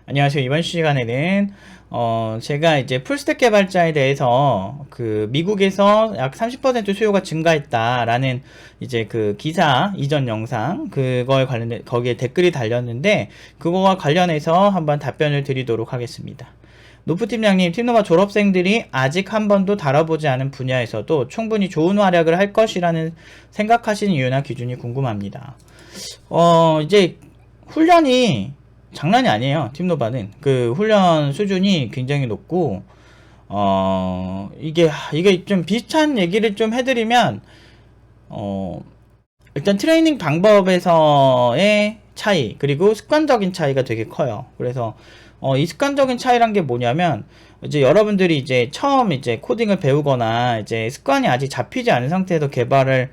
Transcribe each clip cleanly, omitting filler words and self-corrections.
안녕하세요. 이번 시간에는 제가 이제 풀스택 개발자에 대해서 그 미국에서 약 30% 수요가 증가했다라는 이제 그 기사 이전 영상 그거에 관련된 거기에 댓글이 달렸는데 그거와 관련해서 한번 답변을 드리도록 하겠습니다. 노프 팀장님, 팀노바 졸업생들이 아직 한 번도 다뤄보지 않은 분야에서도 충분히 좋은 활약을 할 것이라는 생각하시는 이유나 기준이 궁금합니다. 이제 훈련이 장난이 아니에요. 팀노바는 그 훈련 수준이 굉장히 높고 이게 좀 비슷한 얘기를 좀 해드리면 일단 트레이닝 방법에서의 차이 그리고 습관적인 차이가 되게 커요. 그래서 이 습관적인 차이란 게 뭐냐면 이제 여러분들이 이제 처음 이제 코딩을 배우거나 이제 습관이 아직 잡히지 않은 상태에서 개발을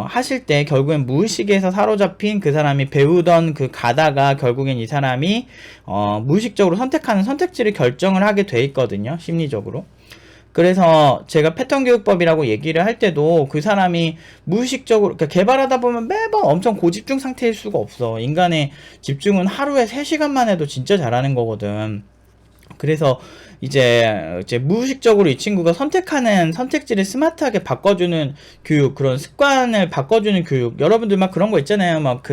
하실 때 결국엔 무의식에서 사로잡힌 그 사람이 배우던 그 가다가 결국엔 이 사람이 무의식적으로 선택하는 선택지를 결정을 하게 돼 있거든요. 심리적으로. 그래서 제가 패턴 교육법이라고 얘기를 할 때도 그 사람이 무의식적으로 그러니까 개발하다 보면 매번 엄청 고집중 상태일 수가 없어. 인간의 집중은 하루에 3시간만 해도 진짜 잘하는 거거든. 그래서 이제 무의식적으로 이 친구가 선택하는 선택지를 스마트하게 바꿔주는 교육, 그런 습관을 바꿔주는 교육. 여러분들 막 그런 거 있잖아요. 막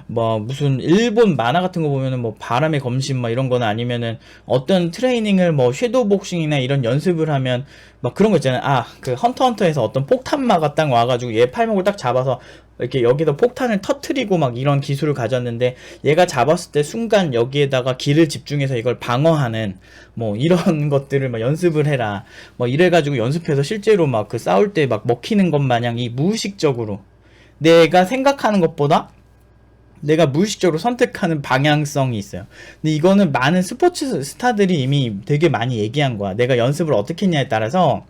뭐 무슨 일본 만화 같은 거 보면은 뭐 바람의 검신 막 이런 거나 아니면은 어떤 트레이닝을 뭐 섀도우 복싱이나 이런 연습을 하면 막 그런 거 있잖아요. 그 헌터헌터에서 어떤 폭탄마가 딱 와가지고 얘 팔목을 딱 잡아서 이렇게 여기다 폭탄을 터트리고 막 이런 기술을 가졌는데 얘가 잡았을 때 순간 여기에다가 기를 집중해서 이걸 방어하는 뭐 이런 것들을 막 연습을 해라 뭐 이래가지고 연습해서 실제로 막 그 싸울 때 막 먹히는 것 마냥 이 무의식적으로 내가 생각하는 것보다 내가 무의식적으로 선택하는 방향성이 있어요. 근데 이거는 많은 스포츠 스타들이 이미 되게 많이 얘기한 거야. 내가 연습을 어떻게 했냐에 따라서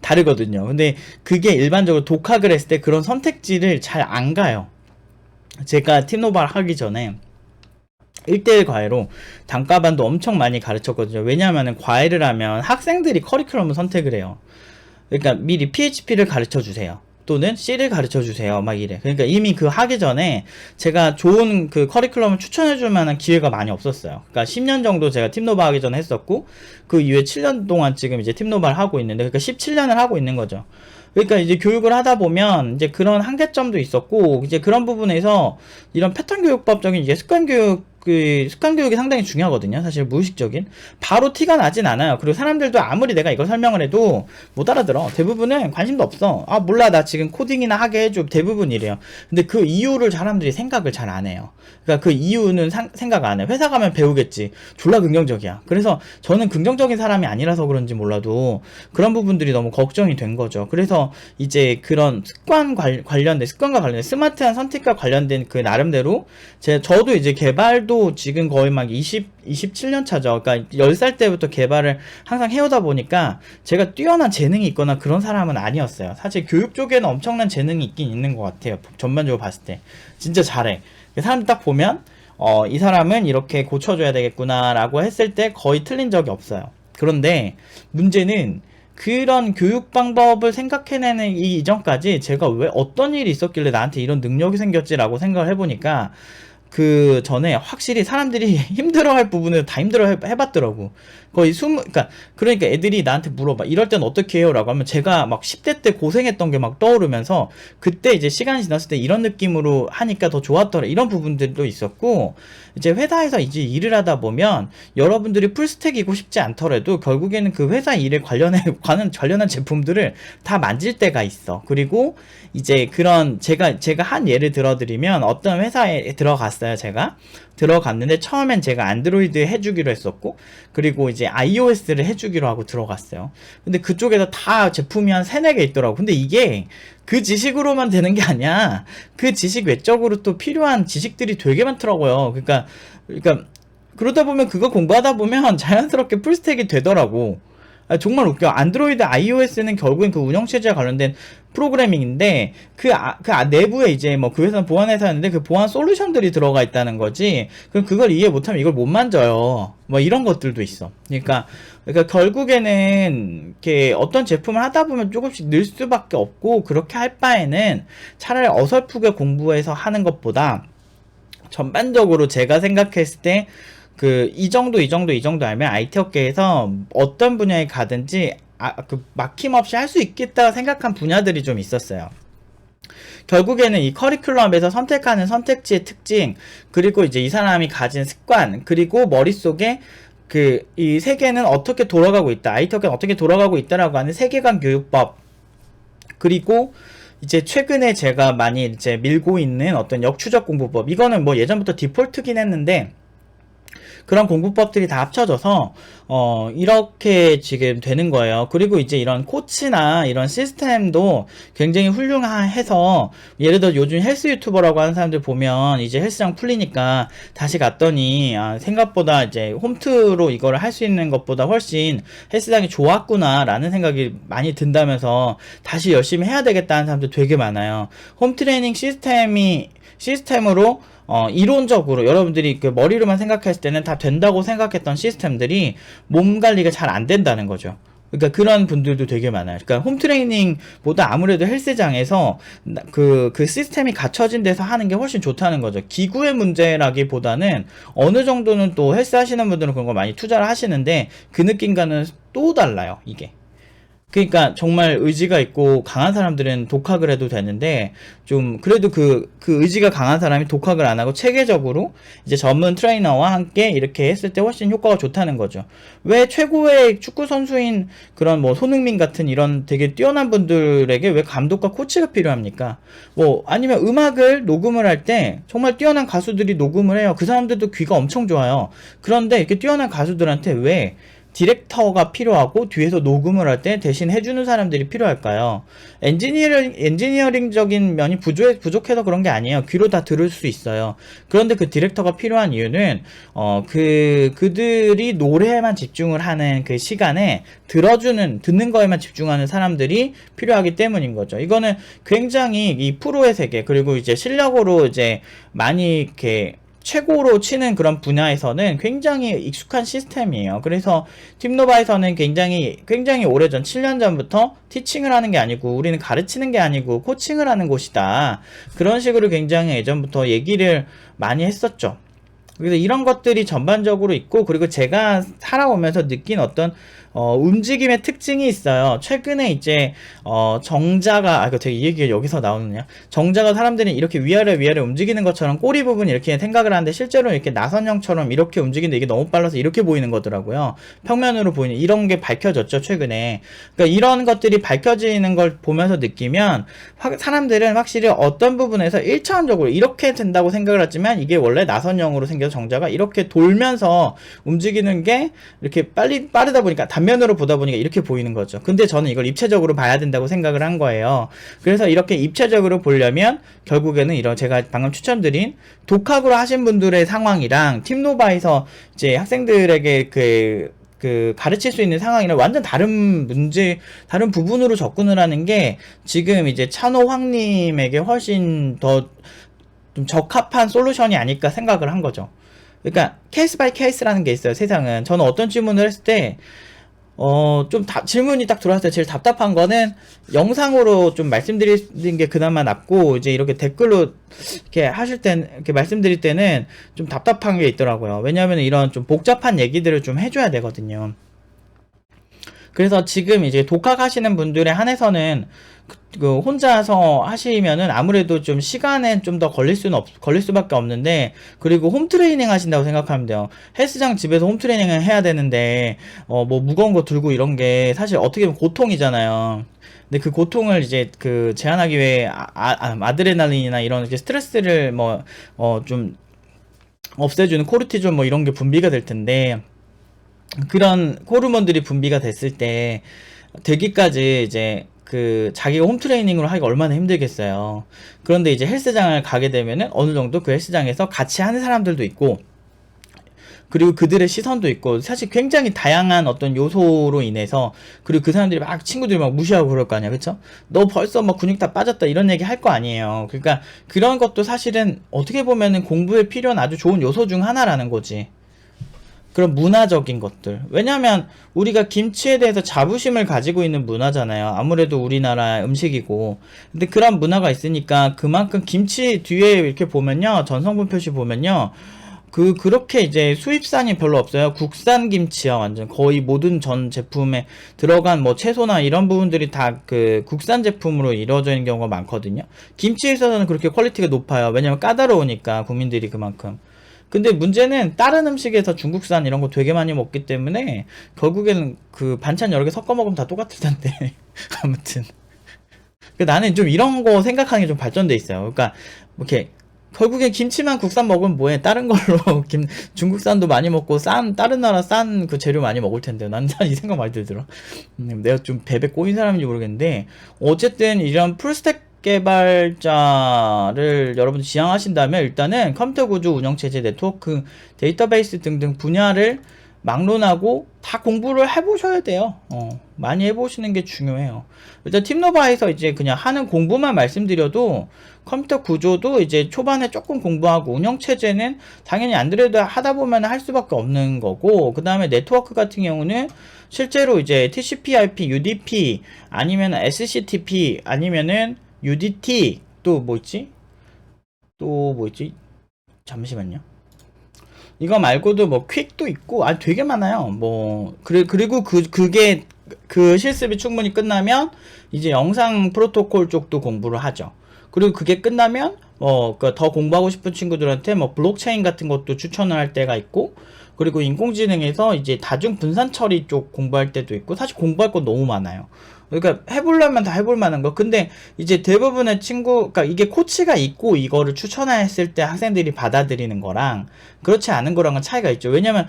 다르거든요. 근데 그게 일반적으로 독학을 했을 때 그런 선택지를 잘 안 가요. 제가 팀노바를 하기 전에 1대1 과외로 단과반도 엄청 많이 가르쳤거든요. 왜냐하면 과외를 하면 학생들이 커리큘럼을 선택을 해요. 그러니까 미리 PHP를 가르쳐 주세요. 또는 C를 가르쳐 주세요. 막 이래. 그러니까 이미 그 하기 전에 제가 좋은 그 커리큘럼을 추천해 줄 만한 기회가 많이 없었어요. 그러니까 10년 정도 제가 팀노바 하기 전에 했었고 그 이후에 7년 동안 지금 이제 팀노바를 하고 있는데 그러니까 17년을 하고 있는 거죠. 그러니까 이제 교육을 하다 보면 이제 그런 한계점도 있었고 이제 그런 부분에서 이런 패턴 교육법적인 이제 습관 교육이 상당히 중요하거든요. 사실 무의식적인. 바로 티가 나진 않아요. 그리고 사람들도 아무리 내가 이걸 설명을 해도 못 알아들어. 대부분은 관심도 없어. 몰라. 나 지금 코딩이나 하게 해줘. 대부분 이래요. 근데 그 이유를 사람들이 생각을 잘 안 해요. 그러니까 그 이유는 생각 안 해. 회사 가면 배우겠지. 졸라 긍정적이야. 그래서 저는 긍정적인 사람이 아니라서 그런지 몰라도 그런 부분들이 너무 걱정이 된 거죠. 그래서 이제 그런 습관과 관련된 스마트한 선택과 관련된 그 나름대로 저도 이제 개발도 지금 거의 막 27년 차죠. 그러니까 10살 때부터 개발을 항상 해오다 보니까 제가 뛰어난 재능이 있거나 그런 사람은 아니었어요. 사실 교육 쪽에는 엄청난 재능이 있긴 있는 것 같아요. 전반적으로 봤을 때. 진짜 잘해. 사람들 딱 보면 이 사람은 이렇게 고쳐줘야 되겠구나 라고 했을 때 거의 틀린 적이 없어요. 그런데 문제는 그런 교육 방법을 생각해내는 이 이전까지 제가 왜 어떤 일이 있었길래 나한테 이런 능력이 생겼지라고 생각을 해보니까 그 전에 확실히 사람들이 힘들어할 부분을 다 힘들어 해봤더라고. 거의 그러니까 애들이 나한테 물어봐. 이럴 땐 어떻게 해요? 라고 하면 제가 막 10대 때 고생했던 게 막 떠오르면서 그때 이제 시간이 지났을 때 이런 느낌으로 하니까 더 좋았더라. 이런 부분들도 있었고 이제 회사에서 이제 일을 하다 보면 여러분들이 풀스택이고 싶지 않더라도 결국에는 그 회사 일에 관련한 제품들을 다 만질 때가 있어. 그리고 이제 그런 제가 한 예를 들어드리면 어떤 회사에 들어갔어요. 제가 들어갔는데 처음엔 제가 안드로이드 해주기로 했었고 그리고 이제 iOS를 해주기로 하고 들어갔어요. 근데 그쪽에서 다 제품이 한 3-4개 있더라고. 근데 이게 그 지식으로만 되는 게 아니야. 그 지식 외적으로 또 필요한 지식들이 되게 많더라고요. 그러니까 그러다 보면 그거 공부하다 보면 자연스럽게 풀스택이 되더라고. 정말 웃겨. 안드로이드, iOS는 결국엔 그 운영체제와 관련된 프로그래밍인데, 내부에 이제 뭐 그 회사는 보안 회사였는데 그 보안 솔루션들이 들어가 있다는 거지. 그럼 그걸 이해 못하면 이걸 못 만져요. 뭐 이런 것들도 있어. 그러니까 결국에는 이렇게 어떤 제품을 하다 보면 조금씩 늘 수밖에 없고, 그렇게 할 바에는 차라리 어설프게 공부해서 하는 것보다 전반적으로 제가 생각했을 때 이 정도 알면 IT 업계에서 어떤 분야에 가든지 막힘없이 할 수 있겠다 생각한 분야들이 좀 있었어요. 결국에는 이 커리큘럼에서 선택하는 선택지의 특징, 그리고 이제 이 사람이 가진 습관, 그리고 머릿속에 이 세계는 어떻게 돌아가고 있다, IT 업계는 어떻게 돌아가고 있다라고 하는 세계관 교육법, 그리고 이제 최근에 제가 많이 이제 밀고 있는 어떤 역추적 공부법, 이거는 뭐 예전부터 디폴트긴 했는데 그런 공부법들이 다 합쳐져서 이렇게 지금 되는 거예요. 그리고 이제 이런 코치나 이런 시스템도 굉장히 훌륭해서, 예를 들어 요즘 헬스 유튜버라고 하는 사람들 보면 이제 헬스장 풀리니까 다시 갔더니 생각보다 이제 홈트로 이거를 할 수 있는 것보다 훨씬 헬스장이 좋았구나 라는 생각이 많이 든다면서 다시 열심히 해야 되겠다는 사람들 되게 많아요. 홈트레이닝 시스템으로 이론적으로 여러분들이 그 머리로만 생각했을 때는 다 된다고 생각했던 시스템들이 몸 관리가 잘 안 된다는 거죠. 그러니까 그런 분들도 되게 많아요. 그러니까 홈트레이닝보다 아무래도 헬스장에서 그 시스템이 갖춰진 데서 하는 게 훨씬 좋다는 거죠. 기구의 문제라기보다는 어느 정도는 또 헬스 하시는 분들은 그런 거 많이 투자를 하시는데 그 느낌과는 또 달라요, 이게. 그러니까 정말 의지가 있고 강한 사람들은 독학을 해도 되는데, 좀 그래도 그 의지가 강한 사람이 독학을 안 하고 체계적으로 이제 전문 트레이너와 함께 이렇게 했을 때 훨씬 효과가 좋다는 거죠. 왜 최고의 축구 선수인 그런 뭐 손흥민 같은 이런 되게 뛰어난 분들에게 왜 감독과 코치가 필요합니까? 뭐 아니면 음악을 녹음을 할 때 정말 뛰어난 가수들이 녹음을 해요. 그 사람들도 귀가 엄청 좋아요. 그런데 이렇게 뛰어난 가수들한테 왜 디렉터가 필요하고 뒤에서 녹음을 할 때 대신 해주는 사람들이 필요할까요? 엔지니어링적인 면이 부족해서 그런 게 아니에요. 귀로 다 들을 수 있어요. 그런데 그 디렉터가 필요한 이유는 그들이 노래에만 집중을 하는 그 시간에 듣는 거에만 집중하는 사람들이 필요하기 때문인 거죠. 이거는 굉장히 이 프로의 세계, 그리고 이제 실력으로 이제 많이 이렇게 최고로 치는 그런 분야에서는 굉장히 익숙한 시스템이에요. 그래서 팀노바에서는 굉장히 오래전 7년 전부터 티칭을 하는 게 아니고 우리는 가르치는 게 아니고 코칭을 하는 곳이다, 그런 식으로 굉장히 예전부터 얘기를 많이 했었죠. 그래서 이런 것들이 전반적으로 있고, 그리고 제가 살아오면서 느낀 어떤 움직임의 특징이 있어요. 최근에 이제 정자가 이거 되게 이 얘기가 여기서 나오느냐, 정자가 사람들이 이렇게 위아래 움직이는 것처럼 꼬리 부분 이렇게 생각을 하는데 실제로 이렇게 나선형처럼 이렇게 움직이는데 이게 너무 빨라서 이렇게 보이는 거더라고요. 평면으로 보이는 이런 게 밝혀졌죠, 최근에. 그러니까 이런 것들이 밝혀지는 걸 보면서 느끼면 사람들은 확실히 어떤 부분에서 1차원적으로 이렇게 된다고 생각을 했지만 이게 원래 나선형으로 생겨서 정자가 이렇게 돌면서 움직이는 게 이렇게 빠르다 보니까 단면으로 보다 보니까 이렇게 보이는 거죠. 근데 저는 이걸 입체적으로 봐야 된다고 생각을 한 거예요. 그래서 이렇게 입체적으로 보려면 결국에는 이런 제가 방금 추천드린 독학으로 하신 분들의 상황이랑 팀노바에서 이제 학생들에게 가르칠 수 있는 상황이랑 완전 다른 부분으로 접근을 하는 게 지금 이제 찬호 황님에게 훨씬 더 좀 적합한 솔루션이 아닐까 생각을 한 거죠. 그러니까 케이스 바이 케이스라는 게 있어요, 세상은. 저는 어떤 질문을 했을 때 질문이 딱 들어왔을 때 제일 답답한 거는 영상으로 좀 말씀드리는 게 그나마 낫고, 이제 이렇게 댓글로 이렇게 말씀드릴 때는 좀 답답한 게 있더라고요. 왜냐하면 이런 좀 복잡한 얘기들을 좀 해줘야 되거든요. 그래서 지금 이제 독학하시는 분들에 한해서는 혼자서 하시면은 아무래도 좀 시간에 좀 더 걸릴 수밖에 없는데, 그리고 홈트레이닝 하신다고 생각하면 돼요. 헬스장 집에서 홈트레이닝을 해야 되는데 뭐 무거운 거 들고 이런 게 사실 어떻게 보면 고통이잖아요. 근데 그 고통을 이제 제한하기 위해 아드레날린이나 이런 스트레스를 좀 없애주는 코르티졸 뭐 이런 게 분비가 될 텐데, 그런 호르몬들이 분비가 됐을 때 되기까지 이제 자기가 홈트레이닝으로 하기가 얼마나 힘들겠어요. 그런데 이제 헬스장을 가게 되면은 어느 정도 그 헬스장에서 같이 하는 사람들도 있고, 그리고 그들의 시선도 있고, 사실 굉장히 다양한 어떤 요소로 인해서, 그리고 그 사람들이 친구들이 무시하고 그럴 거 아니야, 그쵸? 너 벌써 근육 다 빠졌다 이런 얘기 할 거 아니에요. 그러니까 그런 것도 사실은 어떻게 보면은 공부에 필요한 아주 좋은 요소 중 하나라는 거지. 그런 문화적인 것들. 왜냐면 우리가 김치에 대해서 자부심을 가지고 있는 문화잖아요. 아무래도 우리나라 음식이고. 근데 그런 문화가 있으니까 그만큼 김치 뒤에 이렇게 보면요, 전성분 표시 보면요, 그렇게 이제 수입산이 별로 없어요. 국산 김치야, 완전. 거의 모든 전 제품에 들어간 뭐 채소나 이런 부분들이 다 그 국산 제품으로 이루어져 있는 경우가 많거든요. 김치에 있어서는 그렇게 퀄리티가 높아요. 왜냐면 까다로우니까, 국민들이 그만큼. 근데 문제는 다른 음식에서 중국산 이런 거 되게 많이 먹기 때문에 결국에는 그 반찬 여러 개 섞어 먹으면 다 똑같을 텐데. 아무튼. 나는 좀 이런 거 생각하는 게 좀 발전돼 있어요. 그러니까 뭐 이렇게 결국엔 김치만 국산 먹으면 뭐해? 다른 걸로 중국산도 많이 먹고 다른 나라 싼 그 재료 많이 먹을 텐데. 난 이 생각 많이 들더라. 내가 좀 베베 꼬인 사람인지 모르겠는데, 어쨌든 이런 풀스택 개발자를 여러분 지향하신다면 일단은 컴퓨터 구조, 운영체제, 네트워크, 데이터베이스 등등 분야를 막론하고 다 공부를 해보셔야 돼요. 많이 해보시는 게 중요해요. 일단 팀노바에서 이제 그냥 하는 공부만 말씀드려도, 컴퓨터 구조도 이제 초반에 조금 공부하고, 운영체제는 당연히 안드로이드 하다 보면 할 수밖에 없는 거고, 그 다음에 네트워크 같은 경우는 실제로 이제 TCP/IP, UDP 아니면 SCTP 아니면은 UDT, 또 뭐 있지? 잠시만요. 이거 말고도 뭐 퀵도 있고, 되게 많아요. 뭐 그리고 그게 그 실습이 충분히 끝나면 이제 영상 프로토콜 쪽도 공부를 하죠. 그리고 그게 끝나면 더 공부하고 싶은 친구들한테 뭐 블록체인 같은 것도 추천을 할 때가 있고, 그리고 인공지능에서 이제 다중 분산 처리 쪽 공부할 때도 있고, 사실 공부할 거 너무 많아요. 그러니까 해보려면 다 해볼 만한 거. 근데 이제 대부분의 그러니까 이게 코치가 있고 이거를 추천했을 때 학생들이 받아들이는 거랑 그렇지 않은 거랑은 차이가 있죠. 왜냐면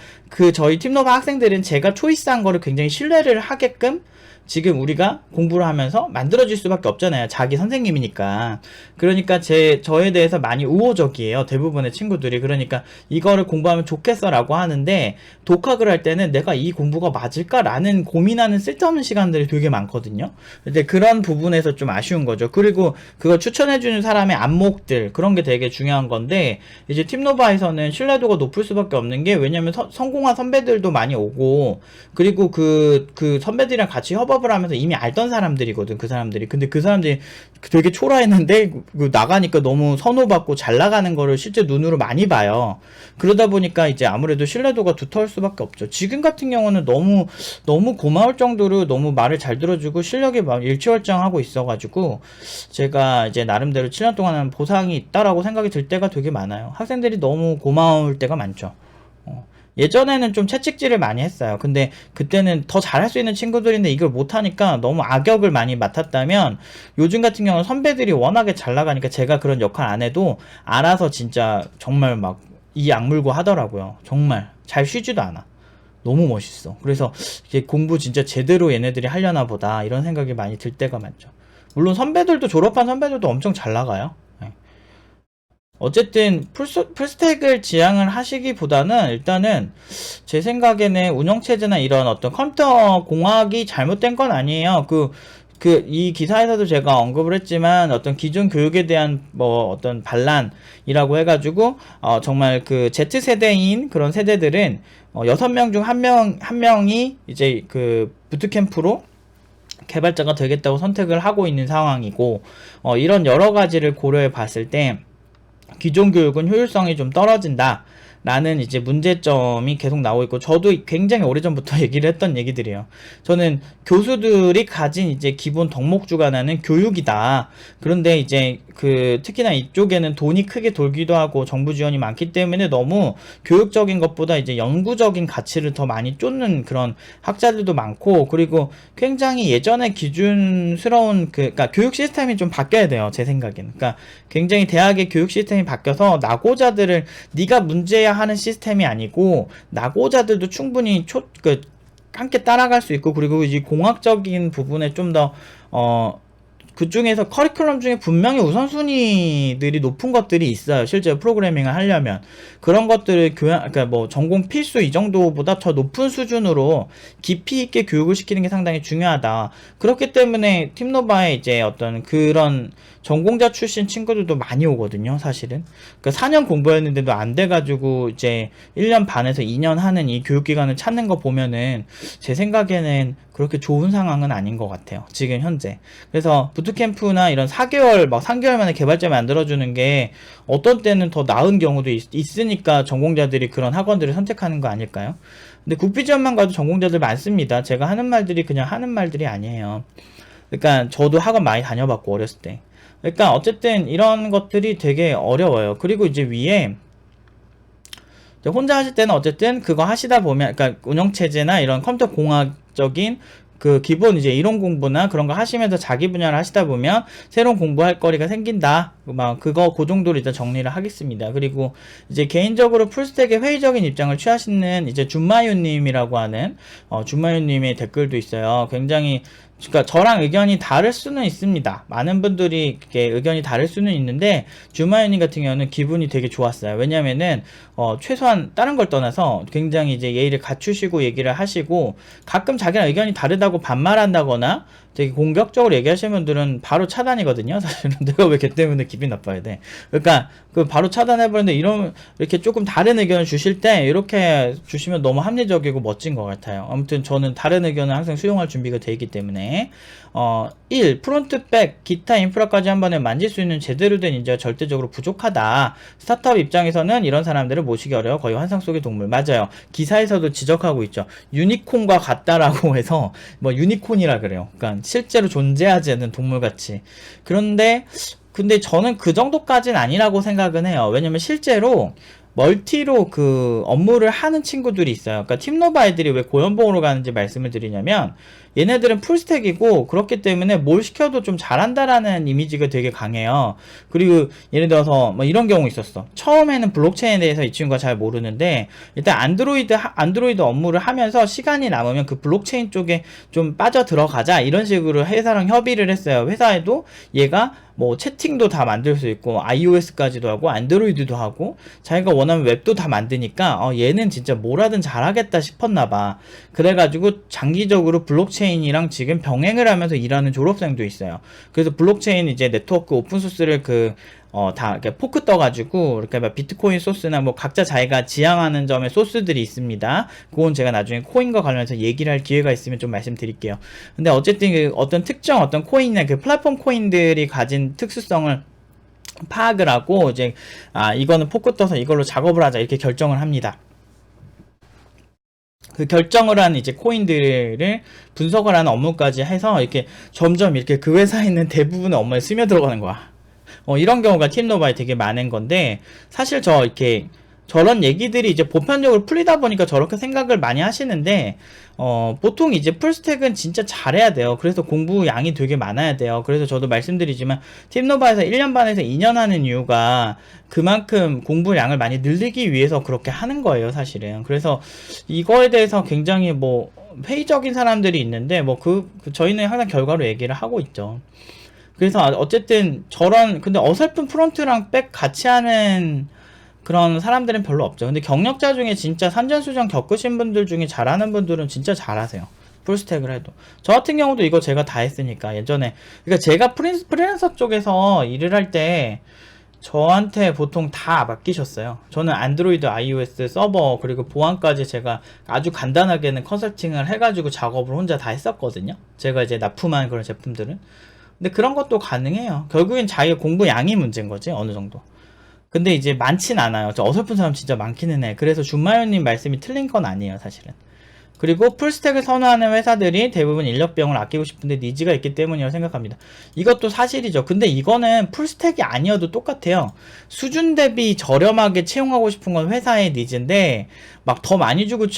저희 팀노바 학생들은 제가 초이스한 거를 굉장히 신뢰를 하게끔 지금 우리가 공부를 하면서 만들어질 수밖에 없잖아요. 자기 선생님이니까. 그러니까 저에 대해서 많이 우호적이에요. 대부분의 친구들이. 그러니까 이거를 공부하면 좋겠어 라고 하는데, 독학을 할 때는 내가 이 공부가 맞을까라는 고민하는 쓸데없는 시간들이 되게 많거든요. 근데 그런 부분에서 좀 아쉬운 거죠. 그리고 그걸 추천해주는 사람의 안목들, 그런 게 되게 중요한 건데, 이제 팀노바에서는 신뢰도가 높을 수밖에 없는 게, 왜냐면 성공한 선배들도 많이 오고, 그리고 그 선배들이랑 같이 협업을 하면서 이미 알던 사람들이거든, 그 사람들이. 근데 그 사람들이 되게 초라했는데 나가니까 너무 선호받고 잘 나가는 거를 실제 눈으로 많이 봐요. 그러다 보니까 이제 아무래도 신뢰도가 두터울 수밖에 없죠. 지금 같은 경우는 너무 고마울 정도로 너무 말을 잘 들어주고 실력이 막 일취월장하고 있어가지고, 제가 이제 나름대로 7년 동안은 보상이 있다라고 생각이 들 때가 되게 많아요. 학생들이 너무 고마울 때가 많죠. 예전에는 좀 채찍질을 많이 했어요. 근데 그때는 더 잘할 수 있는 친구들인데 이걸 못하니까 너무 악역을 많이 맡았다면, 요즘 같은 경우는 선배들이 워낙에 잘 나가니까 제가 그런 역할 안 해도 알아서 진짜 정말 막 이 악물고 하더라고요. 정말 잘 쉬지도 않아. 너무 멋있어. 그래서 이게 공부 진짜 제대로 얘네들이 하려나 보다, 이런 생각이 많이 들 때가 많죠. 물론 선배들도, 졸업한 선배들도 엄청 잘 나가요. 어쨌든 풀스택을 지향을 하시기보다는 일단은 제 생각에는 운영체제나 이런 어떤 컴퓨터 공학이 잘못된 건 아니에요. 이 기사에서도 제가 언급을 했지만, 어떤 기존 교육에 대한 뭐 어떤 반란이라고 해가지고 정말 그 Z세대인 그런 세대들은 6명 중 한 명이 이제 그 부트캠프로 개발자가 되겠다고 선택을 하고 있는 상황이고, 이런 여러 가지를 고려해 봤을 때 기존 교육은 효율성이 좀 떨어진다 라는 이제 문제점이 계속 나오고 있고, 저도 굉장히 오래전부터 얘기를 했던 얘기들이에요. 저는 교수들이 가진 이제 기본 덕목주가 나는 교육이다. 그런데 이제 특히나 이쪽에는 돈이 크게 돌기도 하고 정부 지원이 많기 때문에 너무 교육적인 것보다 이제 연구적인 가치를 더 많이 쫓는 그런 학자들도 많고, 그리고 굉장히 예전에 기준스러운 그러니까 교육 시스템이 좀 바뀌어야 돼요, 제 생각에는. 그러니까 굉장히 대학의 교육 시스템이 바뀌어서 나고자들을 네가 문제야 하는 시스템이 아니고, 나고자들도 충분히 함께 따라갈 수 있고, 그리고 이 공학적인 부분에 좀 더 그 중에서 커리큘럼 중에 분명히 우선순위들이 높은 것들이 있어요. 실제 프로그래밍을 하려면 그런 것들을 그러니까 뭐 전공 필수 이 정도보다 더 높은 수준으로 깊이 있게 교육을 시키는 게 상당히 중요하다. 그렇기 때문에 팀노바의 이제 어떤 그런 전공자 출신 친구들도 많이 오거든요, 사실은. 그러니까 4년 공부했는데도 안 돼가지고 이제 1년 반에서 2년 하는 이 교육기간을 찾는 거 보면은 제 생각에는 그렇게 좋은 상황은 아닌 것 같아요, 지금 현재. 그래서 부트캠프나 이런 4개월, 막 3개월 만에 개발자 만들어주는 게 어떤 때는 더 나은 경우도 있으니까 전공자들이 그런 학원들을 선택하는 거 아닐까요? 근데 국비지원만 가도 전공자들 많습니다. 제가 하는 말들이 그냥 하는 말들이 아니에요. 그러니까 저도 학원 많이 다녀봤고, 어렸을 때. 그러니까 어쨌든 이런 것들이 되게 어려워요. 그리고 이제 위에 혼자 하실 때는 어쨌든 그거 하시다 보면, 그러니까 운영체제나 이런 컴퓨터 공학적인 그 기본 이제 이론 공부나 그런 거 하시면서 자기 분야를 하시다 보면 새로운 공부할 거리가 생긴다. 막 그거 그 정도로 일단 정리를 하겠습니다. 그리고 이제 개인적으로 풀스택의 회의적인 입장을 취하시는 이제 준마유님이라고 하는 준마유님의 댓글도 있어요. 굉장히 그러니까 저랑 의견이 다를 수는 있습니다. 많은 분들이 이렇게 의견이 다를 수는 있는데 주마연님 같은 경우는 기분이 되게 좋았어요. 왜냐면은 최소한 다른 걸 떠나서 굉장히 이제 예의를 갖추시고 얘기를 하시고 가끔 자기랑 의견이 다르다고 반말한다거나 되게 공격적으로 얘기하시는 분들은 바로 차단이거든요. 사실은 내가 왜 걔 때문에 기분이 나빠야 돼. 그러니까 그 바로 차단해버리는데 이런 이렇게 조금 다른 의견을 주실 때 이렇게 주시면 너무 합리적이고 멋진 것 같아요. 아무튼 저는 다른 의견을 항상 수용할 준비가 되어 있기 때문에 1. 프론트, 백, 기타 인프라까지 한 번에 만질 수 있는 제대로 된 인재가 절대적으로 부족하다. 스타트업 입장에서는 이런 사람들을 모시기 어려워 거의 환상 속의 동물. 맞아요. 기사에서도 지적하고 있죠. 유니콘과 같다라고 해서 뭐 유니콘이라 그래요. 그러니까 실제로 존재하지 않는 동물같이. 그런데 근데 저는 그 정도까지는 아니라고 생각은 해요. 왜냐면 실제로 멀티로 그 업무를 하는 친구들이 있어요. 그러니까 팀노바 애들이 왜 고연봉으로 가는지 말씀을 드리냐면 얘네들은 풀스택이고 그렇기 때문에 뭘 시켜도 좀 잘한다라는 이미지가 되게 강해요. 그리고 예를 들어서 뭐 이런 경우 있었어. 처음에는 블록체인에 대해서 이 친구가 잘 모르는데 일단 안드로이드 업무를 하면서 시간이 남으면 그 블록체인 쪽에 좀 빠져 들어가자 이런 식으로 회사랑 협의를 했어요. 회사에도 얘가 뭐 채팅도 다 만들 수 있고 iOS까지도 하고 안드로이드도 하고 자기가 원하는 웹도 다 만드니까 얘는 진짜 뭐라든 잘하겠다 싶었나봐. 그래가지고 장기적으로 블록체인이랑 지금 병행을 하면서 일하는 졸업생도 있어요. 그래서 블록체인 이제 네트워크 오픈소스를 다 이렇게 포크 떠가지고 이렇게 막 비트코인 소스나 뭐 각자 자기가 지향하는 점의 소스들이 있습니다. 그건 제가 나중에 코인과 관련해서 얘기를 할 기회가 있으면 좀 말씀드릴게요. 근데 어쨌든 그 어떤 특정 어떤 코인이나 그 플랫폼 코인들이 가진 특수성을 파악을 하고 이제 이거는 포크 떠서 이걸로 작업을 하자 이렇게 결정을 합니다. 그 결정을 한 이제 코인들을 분석을 하는 업무까지 해서 이렇게 점점 이렇게 그 회사에 있는 대부분의 업무에 스며들어가는 거야. 이런 경우가 팀노바에 되게 많은 건데 사실 이렇게 저런 얘기들이 이제 보편적으로 풀리다 보니까 저렇게 생각을 많이 하시는데 보통 이제 풀스택은 진짜 잘해야 돼요. 그래서 공부 양이 되게 많아야 돼요. 그래서 저도 말씀드리지만 팀노바에서 1년 반에서 2년 하는 이유가 그만큼 공부 양을 많이 늘리기 위해서 그렇게 하는 거예요, 사실은. 그래서 이거에 대해서 굉장히 뭐 회의적인 사람들이 있는데 저희는 항상 결과로 얘기를 하고 있죠. 그래서 어쨌든 근데 어설픈 프론트랑 백 같이 하는 그런 사람들은 별로 없죠. 근데 경력자 중에 진짜 산전수전 겪으신 분들 중에 잘하는 분들은 진짜 잘하세요. 풀스택을 해도. 저 같은 경우도 이거 제가 다 했으니까 예전에. 그러니까 제가 프리랜서 쪽에서 일을 할 때 저한테 보통 다 맡기셨어요. 저는 안드로이드, iOS, 서버 그리고 보안까지 제가 아주 간단하게는 컨설팅을 해가지고 작업을 혼자 다 했었거든요. 제가 이제 납품한 그런 제품들은. 근데 그런 것도 가능해요. 결국엔 자기 공부 양이 문제인 거지, 어느 정도. 근데 이제 많진 않아요. 저 어설픈 사람 진짜 많기는 해. 그래서 준마연님 말씀이 틀린 건 아니에요, 사실은. 그리고 풀스택을 선호하는 회사들이 대부분 인력비용을 아끼고 싶은데 니즈가 있기 때문이라고 생각합니다. 이것도 사실이죠. 근데 이거는 풀스택이 아니어도 똑같아요. 수준 대비 저렴하게 채용하고 싶은 건 회사의 니즈인데 막 더 많이 주고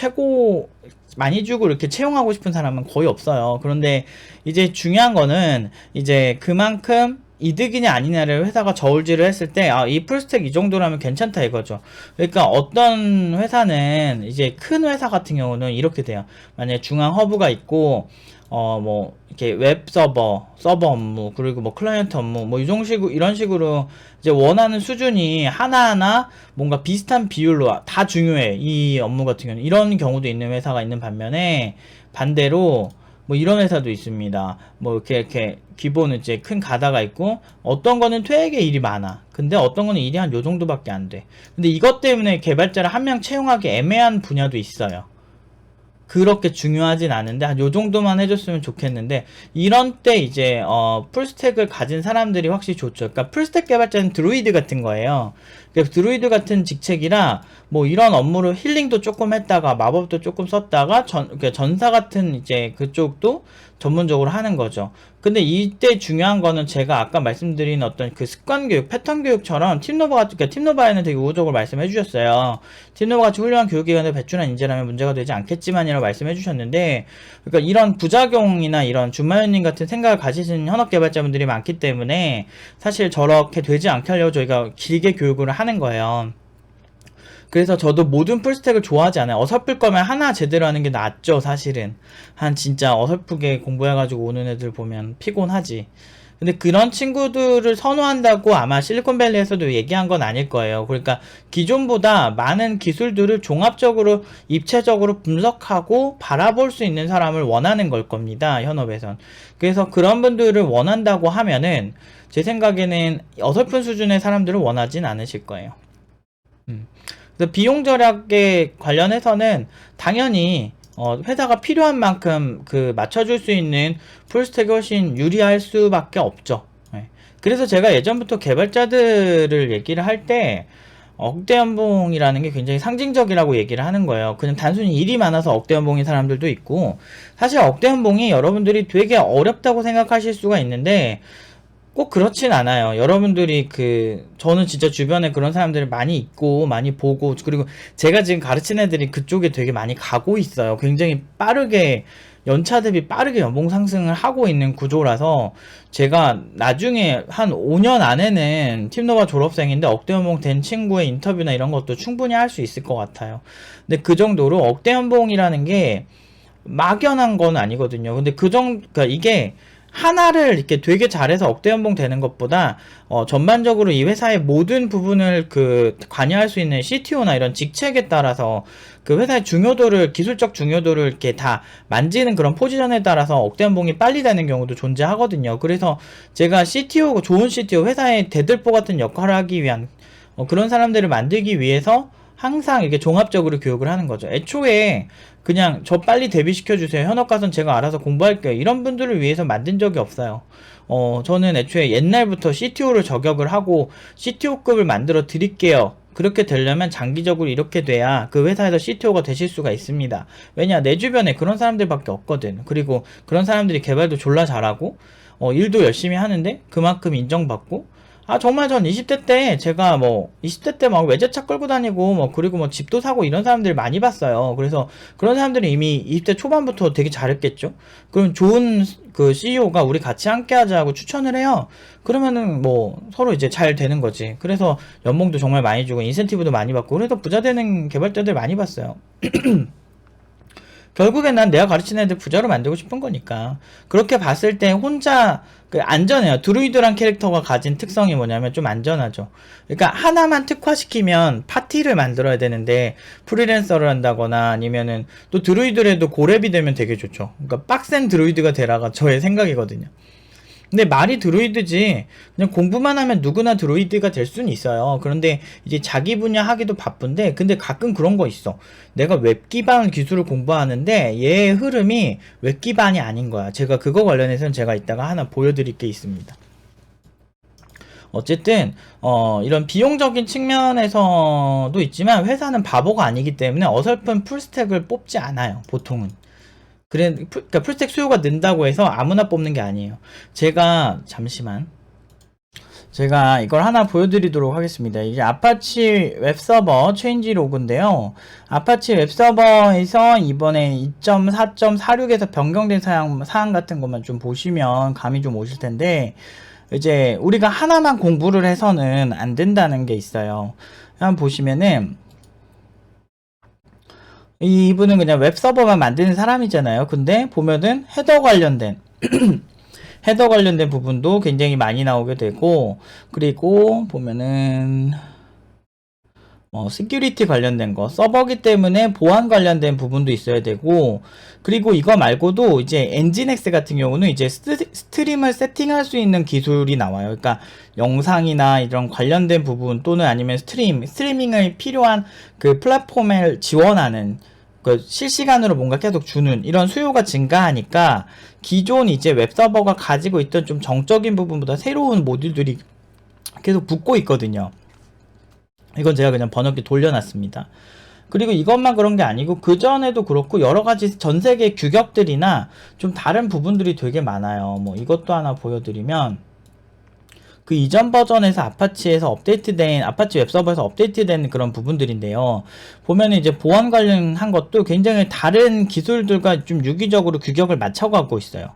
많이 주고 이렇게 채용하고 싶은 사람은 거의 없어요. 그런데 이제 중요한 거는 이제 그만큼 이득이냐 아니냐를 회사가 저울질을 했을 때 이 풀스택 이 정도라면 괜찮다 이거죠. 그러니까 어떤 회사는 이제 큰 회사 같은 경우는 이렇게 돼요. 만약에 중앙 허브가 있고 뭐 이렇게 웹 서버 업무 그리고 뭐 클라이언트 업무 뭐 이런 식으로 이제 원하는 수준이 하나하나 뭔가 비슷한 비율로 다 중요해. 이 업무 같은 경우는 이런 경우도 있는 회사가 있는 반면에 반대로 뭐 이런 회사도 있습니다. 뭐 이렇게 기본 이제 큰 가다가 있고, 어떤 거는 되게 일이 많아. 근데 어떤 거는 일이 한 요 정도밖에 안 돼. 근데 이것 때문에 개발자를 한 명 채용하기 애매한 분야도 있어요. 그렇게 중요하진 않은데 한 요 정도만 해줬으면 좋겠는데, 이런 때 이제 풀스택을 가진 사람들이 확실히 좋죠. 그러니까 풀스택 개발자는 드루이드 같은 거예요. 그래서 드루이드 같은 직책이라 뭐 이런 업무를 힐링도 조금 했다가 마법도 조금 썼다가 그러니까 전사 같은 이제 그쪽도 전문적으로 하는 거죠. 근데 이때 중요한 거는 제가 아까 말씀드린 어떤 그 습관 교육, 패턴 교육처럼 그러니까 팀노바에는 되게 우호적으로 말씀해 주셨어요. 팀노바 같이 훌륭한 교육기관에 배출한 인재라면 문제가 되지 않겠지만이라고 말씀해 주셨는데, 그러니까 이런 부작용이나 이런 준마연님 같은 생각을 가지신 현업 개발자분들이 많기 때문에 사실 저렇게 되지 않게 하려고 저희가 길게 교육을 하는 거예요. 그래서 저도 모든 풀스택을 좋아하지 않아요. 어설플 거면 하나 제대로 하는 게 낫죠, 사실은. 한 진짜 어설프게 공부해가지고 오는 애들 보면 피곤하지. 근데 그런 친구들을 선호한다고 아마 실리콘밸리에서도 얘기한 건 아닐 거예요. 그러니까 기존보다 많은 기술들을 종합적으로 입체적으로 분석하고 바라볼 수 있는 사람을 원하는 걸 겁니다, 현업에선. 그래서 그런 분들을 원한다고 하면은 제 생각에는 어설픈 수준의 사람들을 원하진 않으실 거예요. 그래서 비용 절약에 관련해서는 당연히 회사가 필요한 만큼 그 맞춰줄 수 있는 풀스택이 훨씬 유리할 수밖에 없죠. 네. 그래서 제가 예전부터 개발자들을 얘기를 할 때 억대 연봉이라는 게 굉장히 상징적이라고 얘기를 하는 거예요. 그냥 단순히 일이 많아서 억대 연봉인 사람들도 있고, 사실 억대 연봉이 여러분들이 되게 어렵다고 생각하실 수가 있는데 꼭 그렇진 않아요. 여러분들이 저는 진짜 주변에 그런 사람들이 많이 있고, 많이 보고, 그리고 제가 지금 가르친 애들이 그쪽에 되게 많이 가고 있어요. 굉장히 빠르게, 연차 대비 빠르게 연봉 상승을 하고 있는 구조라서, 제가 나중에 한 5년 안에는 팀노바 졸업생인데 억대 연봉 된 친구의 인터뷰나 이런 것도 충분히 할 수 있을 것 같아요. 근데 그 정도로 억대 연봉이라는 게 막연한 건 아니거든요. 근데 그러니까 이게, 하나를 이렇게 되게 잘해서 억대 연봉 되는 것보다 전반적으로 이 회사의 모든 부분을 관여할 수 있는 CTO나 이런 직책에 따라서 그 회사의 중요도를, 기술적 중요도를 이렇게 다 만지는 그런 포지션에 따라서 억대 연봉이 빨리 되는 경우도 존재하거든요. 그래서 제가 CTO, 좋은 CTO, 회사의 대들보 같은 역할을 하기 위한 그런 사람들을 만들기 위해서 항상 이렇게 종합적으로 교육을 하는 거죠. 애초에 그냥 저 빨리 데뷔시켜주세요, 현업 가선 제가 알아서 공부할게요, 이런 분들을 위해서 만든 적이 없어요. 저는 애초에 옛날부터 CTO를 저격을 하고 CTO급을 만들어 드릴게요. 그렇게 되려면 장기적으로 이렇게 돼야 그 회사에서 CTO가 되실 수가 있습니다. 왜냐, 내 주변에 그런 사람들밖에 없거든. 그리고 그런 사람들이 개발도 졸라 잘하고 일도 열심히 하는데 그만큼 인정받고, 정말 전 20대 때 제가 20대 때 막 외제차 끌고 다니고 그리고 집도 사고 이런 사람들 많이 봤어요. 그래서 그런 사람들이 이미 20대 초반부터 되게 잘했겠죠. 그럼 좋은 그 CEO가 우리 같이 함께 하자고 추천을 해요. 그러면은 서로 이제 잘 되는 거지. 그래서 연봉도 정말 많이 주고 인센티브도 많이 받고, 그래서 부자 되는 개발자들 많이 봤어요. 결국엔 난 내가 가르치는 애들 부자로 만들고 싶은 거니까. 그렇게 봤을 때 혼자 안전해요. 드루이드란 캐릭터가 가진 특성이 뭐냐면 좀 안전하죠. 그러니까 하나만 특화시키면 파티를 만들어야 되는데 프리랜서를 한다거나 아니면은 또 드루이드라도 고렙이 되면 되게 좋죠. 그러니까 빡센 드루이드가 되라가 저의 생각이거든요. 근데 말이 드루이드지, 그냥 공부만 하면 누구나 드루이드가 될 수는 있어요. 그런데 이제 자기 분야 하기도 바쁜데, 근데 가끔 그런 거 있어. 내가 웹 기반 기술을 공부하는데 얘의 흐름이 웹 기반이 아닌 거야. 제가 그거 관련해서는 제가 이따가 하나 보여드릴 게 있습니다. 어쨌든 이런 비용적인 측면에서도 있지만 회사는 바보가 아니기 때문에 어설픈 풀스택을 뽑지 않아요, 보통은. 그러니까 풀스택 수요가 는다고 해서 아무나 뽑는 게 아니에요. 잠시만. 제가 이걸 하나 보여드리도록 하겠습니다. 이게 아파치 웹서버 체인지 로그인데요. 아파치 웹서버에서 이번에 2.4.46에서 변경된 사항 같은 것만 좀 보시면 감이 좀 오실 텐데, 이제 우리가 하나만 공부를 해서는 안 된다는 게 있어요. 한번 보시면은, 이분은 그냥 웹서버만 만드는 사람이잖아요. 근데 보면은 헤더 관련된 헤더 관련된 부분도 굉장히 많이 나오게 되고, 그리고 보면은 시큐리티 관련된 거, 서버기 때문에 보안 관련된 부분도 있어야 되고, 그리고 이거 말고도 이제 엔진엑스 같은 경우는 이제 스트림을 세팅할 수 있는 기술이 나와요. 그러니까 영상이나 이런 관련된 부분 또는 아니면 스트리밍을 필요한 그 플랫폼을 지원하는 그 실시간으로 뭔가 계속 주는 이런 수요가 증가하니까 기존 이제 웹서버가 가지고 있던 좀 정적인 부분보다 새로운 모듈들이 계속 붙고 있거든요. 이건 제가 그냥 번역기 돌려놨습니다. 그리고 이것만 그런 게 아니고 그전에도 그렇고 여러가지 전세계 규격들이나 좀 다른 부분들이 되게 많아요. 뭐 이것도 하나 보여드리면 그 이전 버전에서 아파치에서 업데이트된 아파치 웹서버에서 업데이트된 그런 부분들인데요. 보면 이제 보안 관련한 것도 굉장히 다른 기술들과 좀 유기적으로 규격을 맞춰가고 있어요.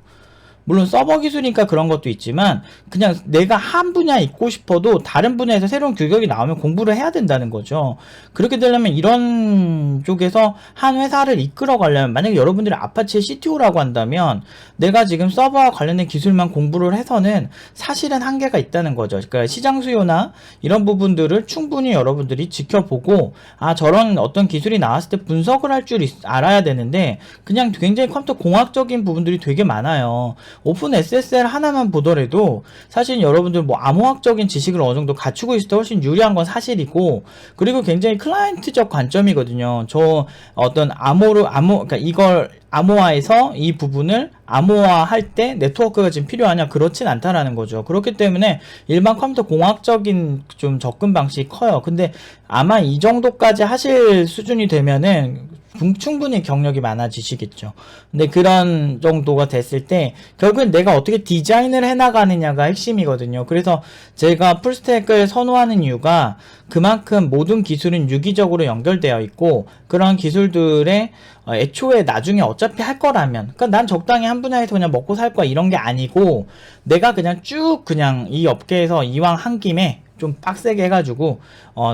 물론 서버 기술이니까 그런 것도 있지만 그냥 내가 한 분야 있고 싶어도 다른 분야에서 새로운 규격이 나오면 공부를 해야 된다는 거죠. 그렇게 되려면 이런 쪽에서 한 회사를 이끌어 가려면 만약에 여러분들이 아파치의 CTO라고 한다면 내가 지금 서버와 관련된 기술만 공부를 해서는 사실은 한계가 있다는 거죠. 그러니까 시장 수요나 이런 부분들을 충분히 여러분들이 지켜보고 저런 어떤 기술이 나왔을 때 분석을 할 줄 알아야 되는데 그냥 굉장히 컴퓨터 공학적인 부분들이 되게 많아요. 오픈 SSL 하나만 보더라도 사실 여러분들 뭐 암호학적인 지식을 어느 정도 갖추고 있을 때 훨씬 유리한 건 사실이고, 그리고 굉장히 클라이언트적 관점이거든요. 저 어떤 그러니까 이걸 암호화해서 이 부분을 암호화할 때 네트워크가 지금 필요하냐? 그렇진 않다라는 거죠. 그렇기 때문에 일반 컴퓨터 공학적인 좀 접근 방식이 커요. 근데 아마 이 정도까지 하실 수준이 되면은 충분히 경력이 많아지시겠죠. 근데 그런 정도가 됐을 때 결국엔 내가 어떻게 디자인을 해나가느냐가 핵심이거든요. 그래서 제가 풀스택을 선호하는 이유가 그만큼 모든 기술은 유기적으로 연결되어 있고 그런 기술들의 애초에 나중에 어차피 할 거라면, 그러니까 난 적당히 한 분야에서 그냥 먹고 살 거야 이런 게 아니고 내가 그냥 쭉 그냥 이 업계에서 이왕 한 김에 좀 빡세게 해가지고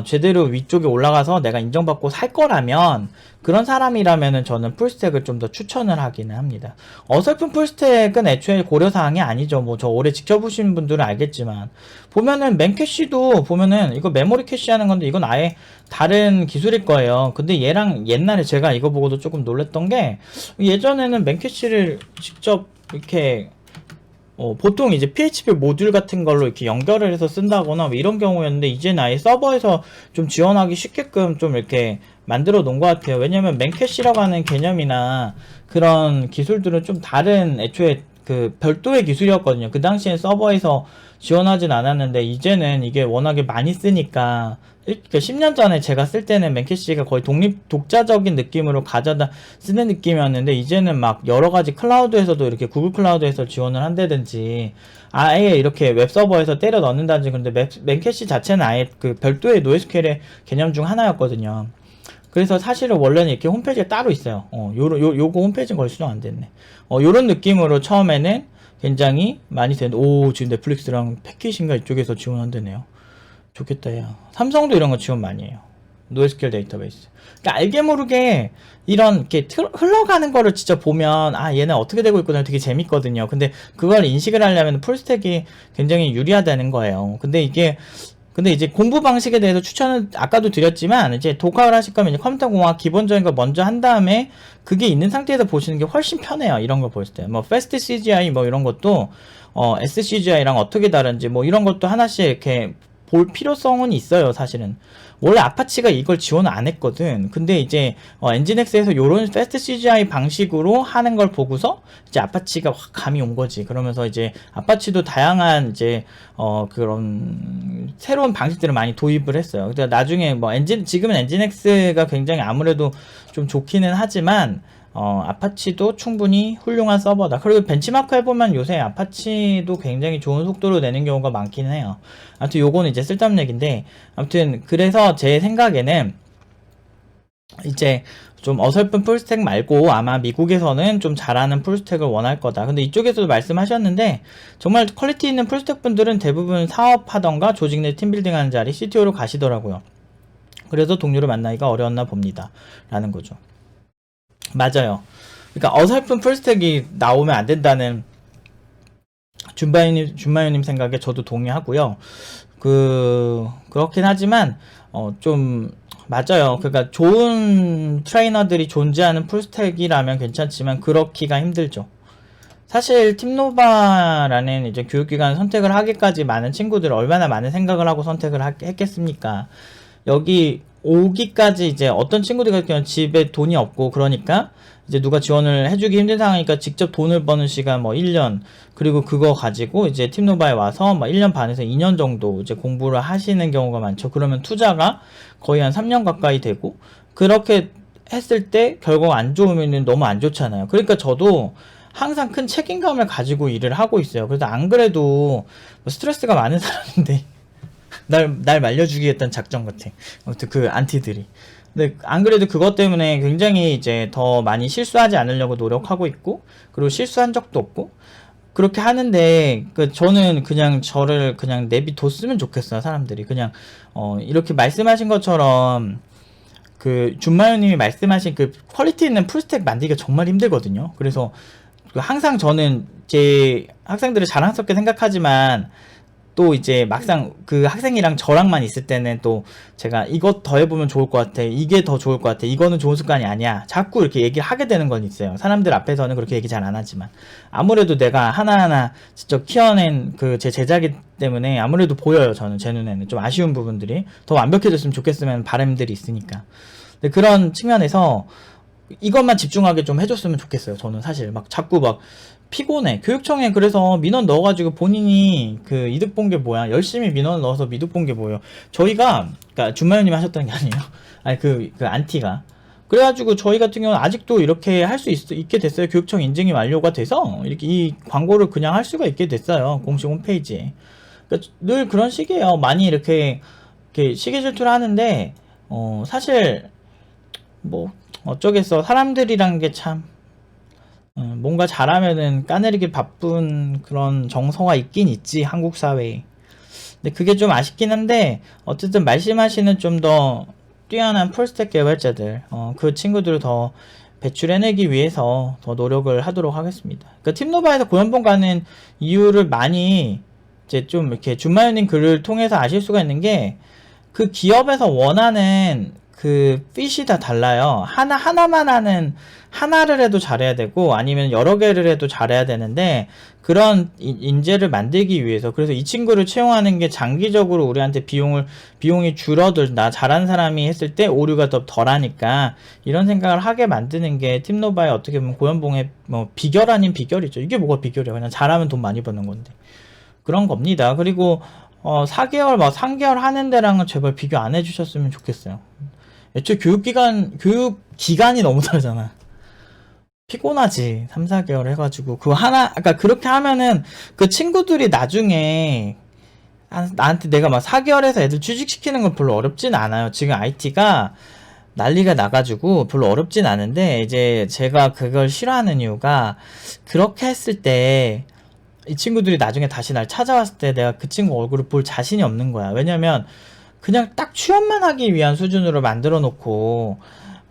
제대로 위쪽에 올라가서 내가 인정받고 살 거라면, 그런 사람이라면은 저는 풀스택을 좀 더 추천을 하기는 합니다. 어설픈 풀스택은 애초에 고려사항이 아니죠. 뭐 저 오래 지켜보신 분들은 알겠지만 보면은 맨캐시도 보면은 이거 메모리 캐시 하는 건데 이건 아예 다른 기술일 거예요. 근데 얘랑 옛날에 제가 이거 보고도 조금 놀랬던 게, 예전에는 맨캐시를 직접 이렇게 보통 이제 PHP 모듈 같은 걸로 이렇게 연결을 해서 쓴다거나 뭐 이런 경우였는데 이제는 아예 서버에서 좀 지원하기 쉽게끔 좀 이렇게 만들어 놓은 것 같아요. 왜냐면 맨캐시라고 하는 개념이나 그런 기술들은 좀 다른 애초에 그 별도의 기술이었거든요. 그 당시엔 서버에서 지원하진 않았는데 이제는 이게 워낙에 많이 쓰니까, 그러니까 10년 전에 제가 쓸 때는 맨캐시가 거의 독자적인 느낌으로 가져다 쓰는 느낌이었는데 이제는 막 여러가지 클라우드에서도 이렇게 구글 클라우드에서 지원을 한다든지 아예 이렇게 웹서버에서 때려 넣는다든지. 근데 맨캐시 자체는 아예 그 별도의 노에스QL의 개념 중 하나였거든요. 그래서 사실은 원래는 이렇게 홈페이지가 따로 있어요. 요거 홈페이지는 거의 수정 안 됐네. 요런 느낌으로 처음에는 굉장히 많이 되는데, 지금 넷플릭스랑 패키지인가 이쪽에서 지원한다네요. 좋겠다, 야. 삼성도 이런 거 지원 많이 해요. 노에스QL 데이터베이스. 그러니까 알게 모르게 이런 이렇게 흘러가는 거를 진짜 보면 얘는 어떻게 되고 있구나 되게 재밌거든요. 근데 그걸 인식을 하려면 풀스택이 굉장히 유리하다는 거예요. 근데 이제 공부 방식에 대해서 추천을 아까도 드렸지만, 이제 독학을 하실 거면 이제 컴퓨터 공학 기본적인 거 먼저 한 다음에 그게 있는 상태에서 보시는 게 훨씬 편해요. 이런 걸 보실 때. 뭐 패스트 CGI 뭐 이런 것도 SCGI랑 어떻게 다른지 뭐 이런 것도 하나씩 이렇게 볼 필요성은 있어요. 사실은 원래 아파치가 이걸 지원을 안 했거든. 근데 이제 엔진엑스에서 요런 패스트 CGI 방식으로 하는 걸 보고서 이제 아파치가 확 감이 온 거지. 그러면서 이제 아파치도 다양한 이제 그런 새로운 방식들을 많이 도입을 했어요. 근데 나중에 뭐 지금은 엔진엑스가 굉장히 아무래도 좀 좋기는 하지만 아파치도 충분히 훌륭한 서버다. 그리고 벤치마크 해보면 요새 아파치도 굉장히 좋은 속도로 내는 경우가 많기는 해요. 아무튼 요거는 이제 쓸데없는 얘기인데, 아무튼 그래서 제 생각에는 이제 좀 어설픈 풀스택 말고 아마 미국에서는 좀 잘하는 풀스택을 원할 거다. 근데 이쪽에서도 말씀하셨는데 정말 퀄리티 있는 풀스택 분들은 대부분 사업하던가 조직 내 팀빌딩 하는 자리 CTO로 가시더라고요. 그래서 동료를 만나기가 어려웠나 봅니다. 라는 거죠. 맞아요. 그러니까 어설픈 풀스택이 나오면 안 된다는 준마유님 생각에 저도 동의하고요. 그렇긴 하지만 좀 맞아요. 그러니까 좋은 트레이너들이 존재하는 풀스택이라면 괜찮지만 그렇기가 힘들죠. 사실 팀노바라는 이제 교육기관 선택을 하기까지 많은 친구들 얼마나 많은 생각을 하고 선택을 했겠습니까? 여기 오기까지 이제 어떤 친구들 같은 경우는 집에 돈이 없고 그러니까 이제 누가 지원을 해주기 힘든 상황이니까 직접 돈을 버는 시간 뭐 1년 그리고 그거 가지고 이제 팀노바에 와서 막 1년 반에서 2년 정도 이제 공부를 하시는 경우가 많죠. 그러면 투자가 거의 한 3년 가까이 되고 그렇게 했을 때 결과가 안 좋으면 너무 안 좋잖아요. 그러니까 저도 항상 큰 책임감을 가지고 일을 하고 있어요. 그래서 안 그래도 뭐 스트레스가 많은 사람인데 날 말려주기겠다는 작전 같아. 아무튼 그 안티들이. 근데 안 그래도 그것 때문에 굉장히 이제 더 많이 실수하지 않으려고 노력하고 있고, 그리고 실수한 적도 없고, 그렇게 하는데, 저는 그냥 저를 그냥 내비뒀으면 좋겠어요, 사람들이. 그냥, 이렇게 말씀하신 것처럼, 준마요님이 말씀하신 그 퀄리티 있는 풀스택 만들기가 정말 힘들거든요. 그래서, 항상 저는 제 학생들을 자랑스럽게 생각하지만, 또 이제 막상 그 학생이랑 저랑만 있을 때는 또 제가 이것 더 해보면 좋을 것 같아. 이게 더 좋을 것 같아. 이거는 좋은 습관이 아니야. 자꾸 이렇게 얘기를 하게 되는 건 있어요. 사람들 앞에서는 그렇게 얘기 잘 안 하지만. 아무래도 내가 하나하나 직접 키워낸 그 제 제자기 때문에 아무래도 보여요. 저는 제 눈에는. 좀 아쉬운 부분들이. 더 완벽해졌으면 좋겠으면 바람들이 있으니까. 근데 그런 측면에서 이것만 집중하게 좀 해줬으면 좋겠어요. 저는 사실 막 자꾸 막 피곤해. 교육청에 그래서 민원 넣어가지고 본인이 그 이득 본 게 뭐야? 열심히 민원 넣어서 이득 본 게 뭐예요? 저희가, 그니까 준마요님 하셨던 게 아니에요. 아니 그 안티가. 그래가지고 저희 같은 경우는 아직도 이렇게 할 수 있게 됐어요. 교육청 인증이 완료가 돼서 이렇게 이 광고를 그냥 할 수가 있게 됐어요. 공식 홈페이지에. 그러니까 늘 그런 식이에요. 많이 이렇게 시기 질투를 하는데 사실 뭐 어쩌겠어. 사람들이란 게 참 뭔가 잘하면은 까내리기 바쁜 그런 정서가 있긴 있지, 한국 사회에. 근데 그게 좀 아쉽긴 한데 어쨌든 말씀하시는 좀 더 뛰어난 풀스택 개발자들 그 친구들을 더 배출해내기 위해서 더 노력을 하도록 하겠습니다. 그러니까 팀노바에서 고연봉 가는 이유를 많이 이제 좀 이렇게 준마요님 글을 통해서 아실 수가 있는 게 그 기업에서 원하는 그 핏이 다 달라요. 하나만 하는, 하나를 해도 잘해야 되고, 아니면 여러 개를 해도 잘해야 되는데, 그런 인재를 만들기 위해서, 그래서 이 친구를 채용하는 게 장기적으로 우리한테 비용이 줄어들다, 잘하는 사람이 했을 때 오류가 더 덜하니까, 이런 생각을 하게 만드는 게 팀노바의 어떻게 보면 고연봉의 뭐 비결 아닌 비결이죠. 이게 뭐가 비결이야. 그냥 잘하면 돈 많이 버는 건데. 그런 겁니다. 그리고, 4개월, 3개월 하는 데랑은 제발 비교 안 해주셨으면 좋겠어요. 애초에 교육기간이 너무 다르잖아. 피곤하지. 3, 4개월 해가지고. 그러니까 그렇게 하면은 그 친구들이 나중에 나한테 내가 막 4개월 해서 애들 취직시키는 건 별로 어렵진 않아요. 지금 IT가 난리가 나가지고 별로 어렵진 않은데 이제 제가 그걸 싫어하는 이유가 그렇게 했을 때 이 친구들이 나중에 다시 날 찾아왔을 때 내가 그 친구 얼굴을 볼 자신이 없는 거야. 왜냐면 그냥 딱 취업만 하기 위한 수준으로 만들어 놓고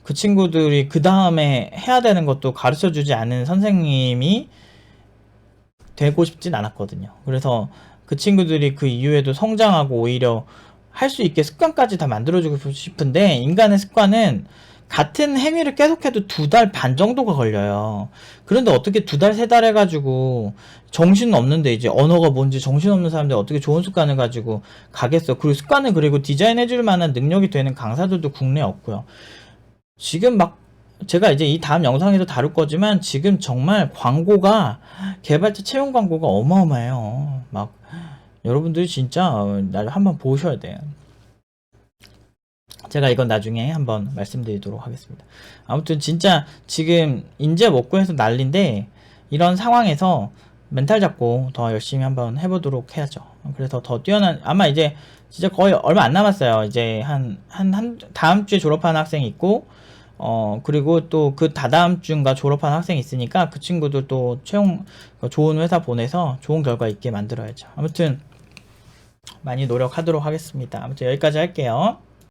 그 친구들이 그 다음에 해야 되는 것도 가르쳐 주지 않은 선생님이 되고 싶진 않았거든요. 그래서 그 친구들이 그 이후에도 성장하고 오히려 할 수 있게 습관까지 다 만들어주고 싶은데 인간의 습관은 같은 행위를 계속해도 2달 반 정도가 걸려요. 그런데 어떻게 2달, 3달 해가지고 정신 없는데 이제 언어가 뭔지 정신 없는 사람들 어떻게 좋은 습관을 가지고 가겠어. 그리고 습관을 그리고 디자인해줄 만한 능력이 되는 강사들도 국내에 없고요. 지금 막 제가 이제 이 다음 영상에도 다룰 거지만 지금 정말 광고가 개발자 채용 광고가 어마어마해요. 막 여러분들이 진짜 날 한번 보셔야 돼요. 제가 이건 나중에 한번 말씀드리도록 하겠습니다. 아무튼 진짜 지금 인재 먹고 해서 난리인데 이런 상황에서 멘탈 잡고 더 열심히 한번 해보도록 해야죠. 그래서 더 뛰어난 아마 이제 진짜 거의 얼마 안 남았어요. 이제 한 다음 주에 졸업하는 학생이 있고 그리고 또 그 다다음 주인가 졸업하는 학생이 있으니까 그 친구들 또 채용 좋은 회사 보내서 좋은 결과 있게 만들어야죠. 아무튼 많이 노력하도록 하겠습니다. 아무튼 여기까지 할게요.